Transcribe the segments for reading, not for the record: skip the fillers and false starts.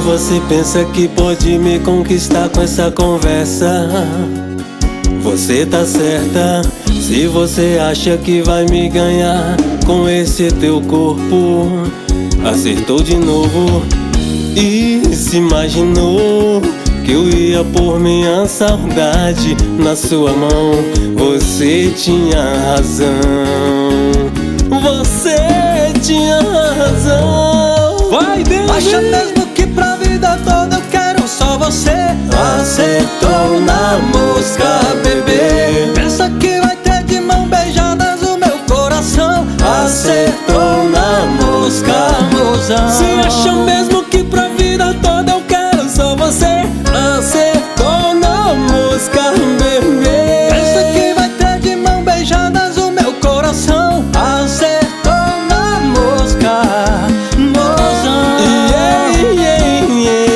você pensa que pode me conquistar com essa conversa, você tá certa. Se você acha que vai me ganhar com esse teu corpo, acertou de novo. E se imaginou que eu ia pôr minha saudade na sua mão. Você tinha razão, você tinha razão. Vai, bebê! Acha mesmo que pra vida toda eu quero só você? Acertou na mosca, bebê. Pensa que vai ter de mão beijadas o meu coração? Acertou na mosca, mozão. Se acha mesmo que pra vida toda eu quero só você? Acertou na mosca, bebê. Pensa que vai ter de mão beijadas o meu coração? Acertou na mosca, mozão. Yeah, yeah, yeah.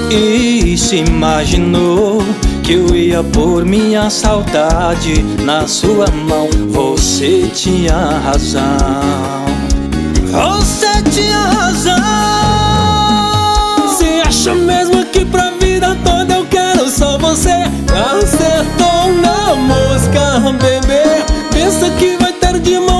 E se imaginou que eu ia pôr minha saudade na sua mão? Você tinha razão, você tinha razão. Se acha mesmo que pra vida toda eu quero só você? Acertou na mosca, bebê. Pensa que vai ter de mão